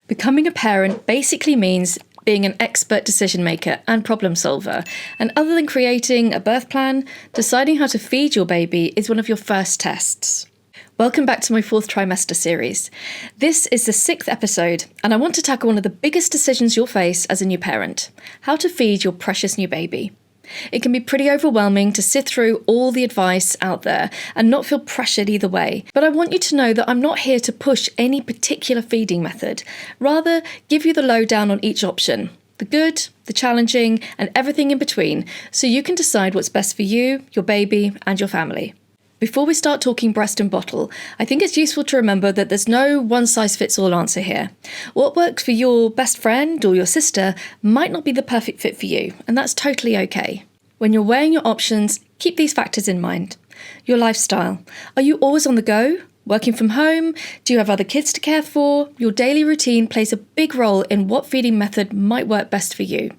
Becoming a parent basically means being an expert decision maker and problem solver. And other than creating a birth plan, deciding how to feed your baby is one of your first tests. Welcome back to my 4th Trimester Series. This is the 6th episode, and I want to tackle one of the biggest decisions you'll face as a new parent: how to feed your precious new baby. It can be pretty overwhelming to sift through all the advice out there and not feel pressured either way. But I want you to know that I'm not here to push any particular feeding method, rather give you the lowdown on each option, the good, the challenging, and everything in between, so you can decide what's best for you, your baby, and your family. Before we start talking breast and bottle, I think it's useful to remember that there's no one-size-fits-all answer here. What works for your best friend or your sister might not be the perfect fit for you, and that's totally okay. When you're weighing your options, keep these factors in mind. Your lifestyle. Are you always on the go? Working from home? Do you have other kids to care for? Your daily routine plays a big role in what feeding method might work best for you.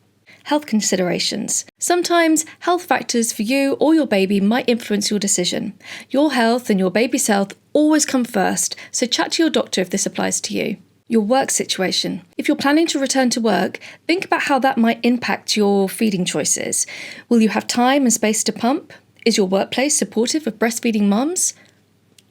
Health considerations. Sometimes health factors for you or your baby might influence your decision. Your health and your baby's health always come first, so chat to your doctor if this applies to you. Your work situation. If you're planning to return to work, think about how that might impact your feeding choices. Will you have time and space to pump? Is your workplace supportive of breastfeeding mums?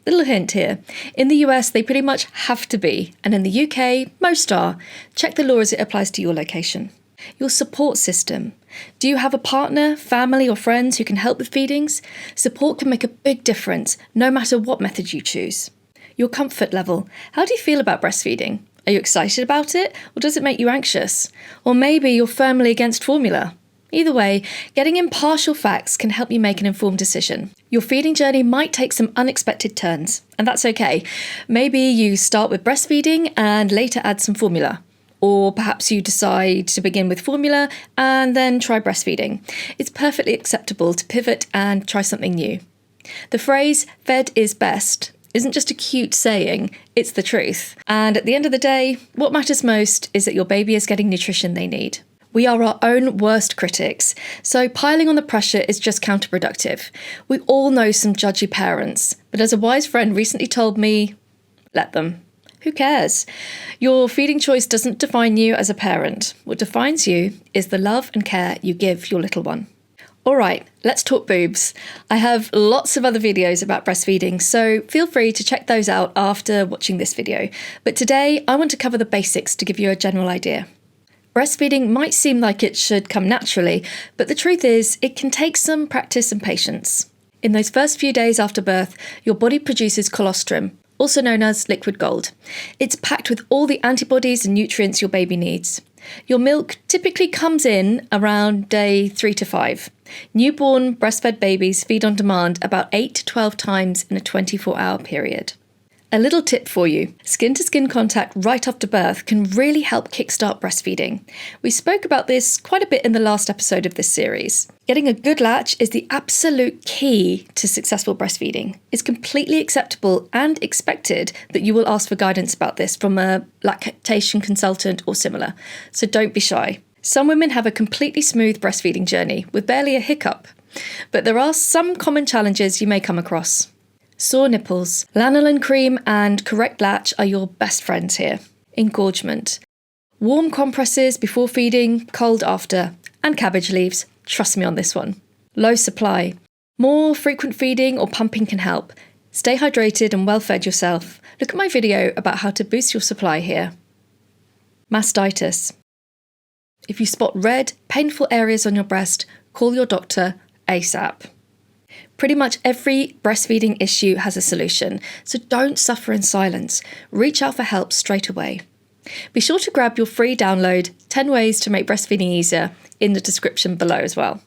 Little hint here. In the US, they pretty much have to be, and in the UK, most are. Check the law as it applies to your location. Your support system. Do you have a partner, family, or friends who can help with feedings? Support can make a big difference, no matter what method you choose. Your comfort level. How do you feel about breastfeeding? Are you excited about it, or does it make you anxious? Or maybe you're firmly against formula. Either way, getting impartial facts can help you make an informed decision. Your feeding journey might take some unexpected turns, and that's okay. Maybe you start with breastfeeding and later add some formula. Or perhaps you decide to begin with formula and then try breastfeeding. It's perfectly acceptable to pivot and try something new. The phrase, "fed is best," isn't just a cute saying, it's the truth. And at the end of the day, what matters most is that your baby is getting nutrition they need. We are our own worst critics, so piling on the pressure is just counterproductive. We all know some judgy parents, but as a wise friend recently told me, let them. Who cares? Your feeding choice doesn't define you as a parent. What defines you is the love and care you give your little one. All right, let's talk boobs. I have lots of other videos about breastfeeding, so feel free to check those out after watching this video. But today, I want to cover the basics to give you a general idea. Breastfeeding might seem like it should come naturally, but the truth is, it can take some practice and patience. In those first few days after birth, your body produces colostrum, also known as liquid gold. It's packed with all the antibodies and nutrients your baby needs. Your milk typically comes in around day 3 to 5. Newborn breastfed babies feed on demand about 8 to 12 times in a 24-hour period. A little tip for you: skin-to-skin contact right after birth can really help kickstart breastfeeding. We spoke about this quite a bit in the last episode of this series. Getting a good latch is the absolute key to successful breastfeeding. It's completely acceptable and expected that you will ask for guidance about this from a lactation consultant or similar, so don't be shy. Some women have a completely smooth breastfeeding journey with barely a hiccup, but there are some common challenges you may come across. Sore nipples. Lanolin cream and correct latch are your best friends here. Engorgement. Warm compresses before feeding, cold after. And cabbage leaves. Trust me on this one. Low supply. More frequent feeding or pumping can help. Stay hydrated and well fed yourself. Look at my video about how to boost your supply here. Mastitis. If you spot red, painful areas on your breast, call your doctor ASAP. Pretty much every breastfeeding issue has a solution, so don't suffer in silence. Reach out for help straight away. Be sure to grab your free download, 10 Ways to Make Breastfeeding Easier, in the description below as well.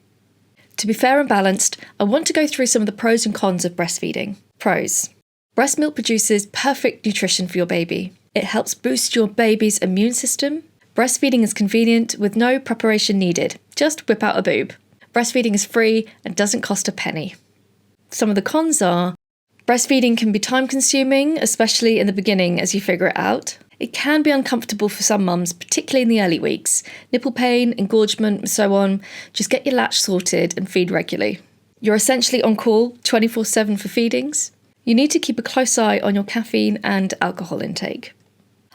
To be fair and balanced, I want to go through some of the pros and cons of breastfeeding. Pros. Breast milk produces perfect nutrition for your baby. It helps boost your baby's immune system. Breastfeeding is convenient with no preparation needed. Just whip out a boob. Breastfeeding is free and doesn't cost a penny. Some of the cons are: breastfeeding can be time-consuming, especially in the beginning as you figure it out. It can be uncomfortable for some mums, particularly in the early weeks. Nipple pain, engorgement, and so on. Just get your latch sorted and feed regularly. You're essentially on call 24/7 for feedings. You need to keep a close eye on your caffeine and alcohol intake.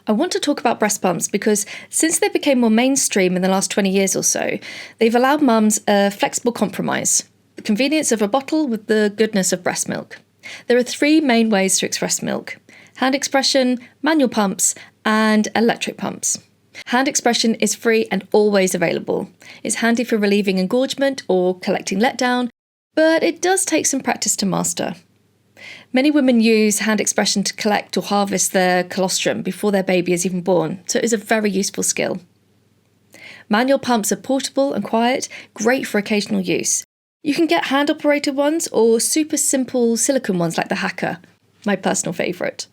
I want to talk about breast pumps because since they became more mainstream in the last 20 years or so, they've allowed mums a flexible compromise: the convenience of a bottle with the goodness of breast milk. There are 3 main ways to express milk: hand expression, manual pumps, and electric pumps. Hand expression is free and always available. It's handy for relieving engorgement or collecting letdown, but it does take some practice to master. Many women use hand expression to collect or harvest their colostrum before their baby is even born, so it is a very useful skill. Manual pumps are portable and quiet, great for occasional use. You can get hand-operated ones or super simple silicone ones like the Hacker, my personal favourite.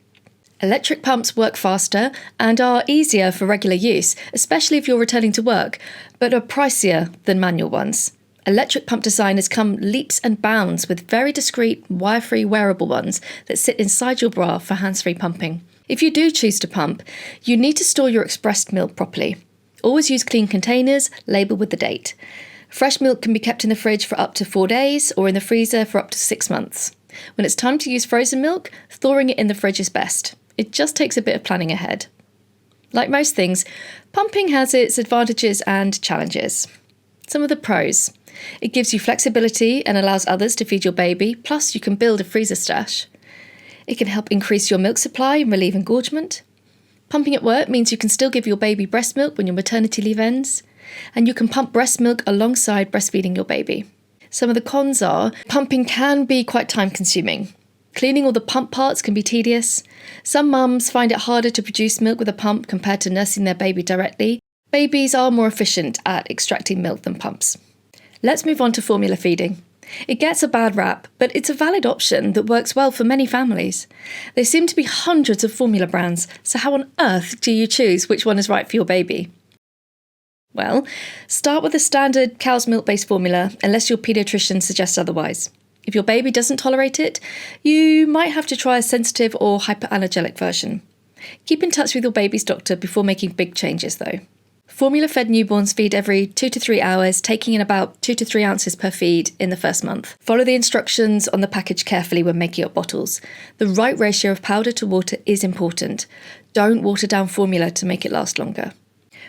Electric pumps work faster and are easier for regular use, especially if you're returning to work, but are pricier than manual ones. Electric pump design has come leaps and bounds with very discreet, wire-free wearable ones that sit inside your bra for hands-free pumping. If you do choose to pump, you need to store your expressed milk properly. Always use clean containers, labelled with the date. Fresh milk can be kept in the fridge for up to 4 days or in the freezer for up to 6 months. When it's time to use frozen milk, thawing it in the fridge is best. It just takes a bit of planning ahead. Like most things, pumping has its advantages and challenges. Some of the pros: it gives you flexibility and allows others to feed your baby, plus you can build a freezer stash. It can help increase your milk supply and relieve engorgement. Pumping at work means you can still give your baby breast milk when your maternity leave ends, and you can pump breast milk alongside breastfeeding your baby. Some of the cons are pumping can be quite time-consuming. Cleaning all the pump parts can be tedious. Some mums find it harder to produce milk with a pump compared to nursing their baby directly. Babies are more efficient at extracting milk than pumps. Let's move on to formula feeding. It gets a bad rap, but it's a valid option that works well for many families. There seem to be hundreds of formula brands, so how on earth do you choose which one is right for your baby? Well, start with a standard cow's milk-based formula, unless your paediatrician suggests otherwise. If your baby doesn't tolerate it, you might have to try a sensitive or hypoallergenic version. Keep in touch with your baby's doctor before making big changes, though. Formula-fed newborns feed every 2 to 3 hours, taking in about 2 to 3 ounces per feed in the first month. Follow the instructions on the package carefully when making up bottles. The right ratio of powder to water is important. Don't water down formula to make it last longer.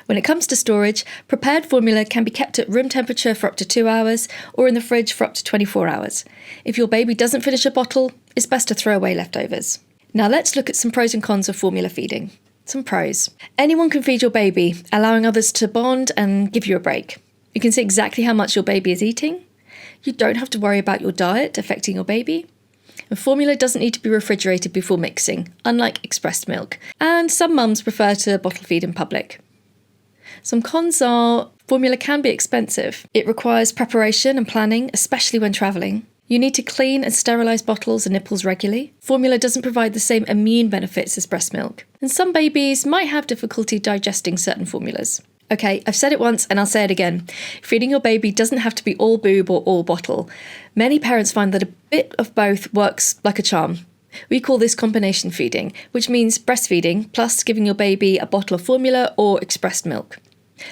When it comes to storage, prepared formula can be kept at room temperature for up to 2 hours or in the fridge for up to 24 hours. If your baby doesn't finish a bottle, it's best to throw away leftovers. Now let's look at some pros and cons of formula feeding. Some pros. Anyone can feed your baby, allowing others to bond and give you a break. You can see exactly how much your baby is eating. You don't have to worry about your diet affecting your baby. And formula doesn't need to be refrigerated before mixing, unlike expressed milk. And some mums prefer to bottle feed in public. Some cons are formula can be expensive. It requires preparation and planning, especially when travelling. You need to clean and sterilise bottles and nipples regularly. Formula doesn't provide the same immune benefits as breast milk. And some babies might have difficulty digesting certain formulas. Okay, I've said it once and I'll say it again. Feeding your baby doesn't have to be all boob or all bottle. Many parents find that a bit of both works like a charm. We call this combination feeding, which means breastfeeding plus giving your baby a bottle of formula or expressed milk.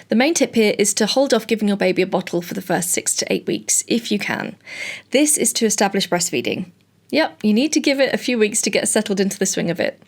The main tip here is to hold off giving your baby a bottle for the first 6 to 8 weeks, if you can. This is to establish breastfeeding. Yep, you need to give it a few weeks to get settled into the swing of it.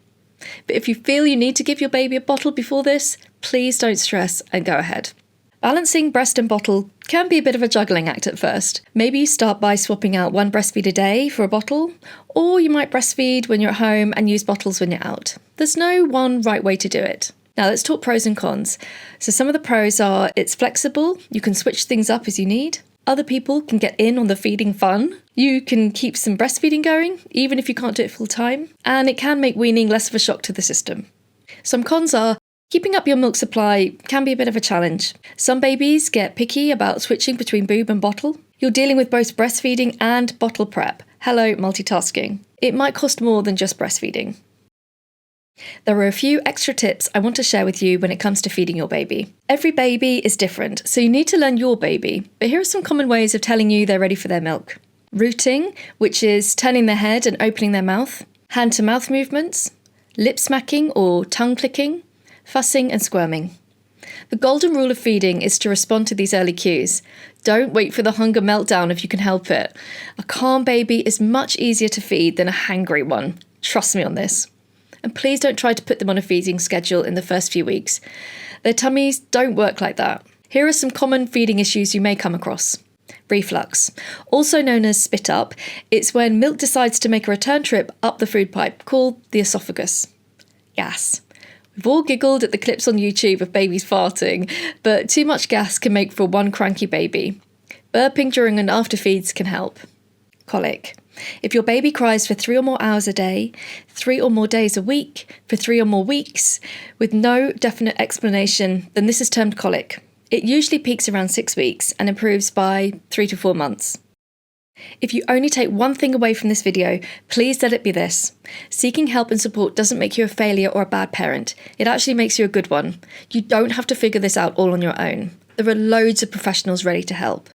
But if you feel you need to give your baby a bottle before this, please don't stress and go ahead. Balancing breast and bottle can be a bit of a juggling act at first. Maybe you start by swapping out 1 breastfeed a day for a bottle, or you might breastfeed when you're at home and use bottles when you're out. There's no one right way to do it. Now let's talk pros and cons. So some of the pros are it's flexible, you can switch things up as you need. Other people can get in on the feeding fun. You can keep some breastfeeding going, even if you can't do it full time. And it can make weaning less of a shock to the system. Some cons are keeping up your milk supply can be a bit of a challenge. Some babies get picky about switching between boob and bottle. You're dealing with both breastfeeding and bottle prep. Hello, multitasking. It might cost more than just breastfeeding. There are a few extra tips I want to share with you when it comes to feeding your baby. Every baby is different, so you need to learn your baby, but here are some common ways of telling you they're ready for their milk. Rooting, which is turning their head and opening their mouth, hand-to-mouth movements, lip smacking or tongue clicking, fussing and squirming. The golden rule of feeding is to respond to these early cues. Don't wait for the hunger meltdown if you can help it. A calm baby is much easier to feed than a hangry one. Trust me on this. and please don't try to put them on a feeding schedule in the first few weeks. Their tummies don't work like that. Here are some common feeding issues you may come across. Reflux, also known as spit up, it's when milk decides to make a return trip up the food pipe, called the esophagus. Gas. We've all giggled at the clips on YouTube of babies farting, but too much gas can make for one cranky baby. Burping during and after feeds can help. Colic. If your baby cries for 3 or more hours a day, 3 or more days a week, for 3 or more weeks, with no definite explanation, then this is termed colic. It usually peaks around 6 weeks and improves by 3 to 4 months. If you only take one thing away from this video, please let it be this. Seeking help and support doesn't make you a failure or a bad parent. It actually makes you a good one. You don't have to figure this out all on your own. There are loads of professionals ready to help.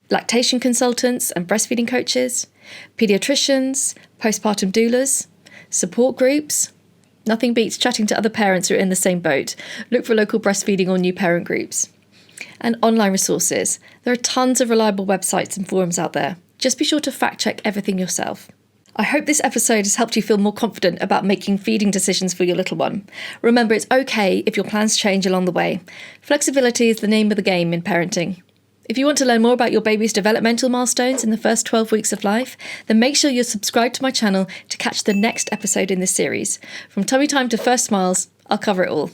Lactation consultants and breastfeeding coaches, paediatricians, postpartum doulas, support groups. Nothing beats chatting to other parents who are in the same boat. Look for local breastfeeding or new parent groups. And online resources. There are tons of reliable websites and forums out there. Just be sure to fact check everything yourself. I hope this episode has helped you feel more confident about making feeding decisions for your little one. Remember, it's okay if your plans change along the way. Flexibility is the name of the game in parenting. If you want to learn more about your baby's developmental milestones in the first 12 weeks of life, then make sure you're subscribed to my channel to catch the next episode in this series. From tummy time to first smiles, I'll cover it all.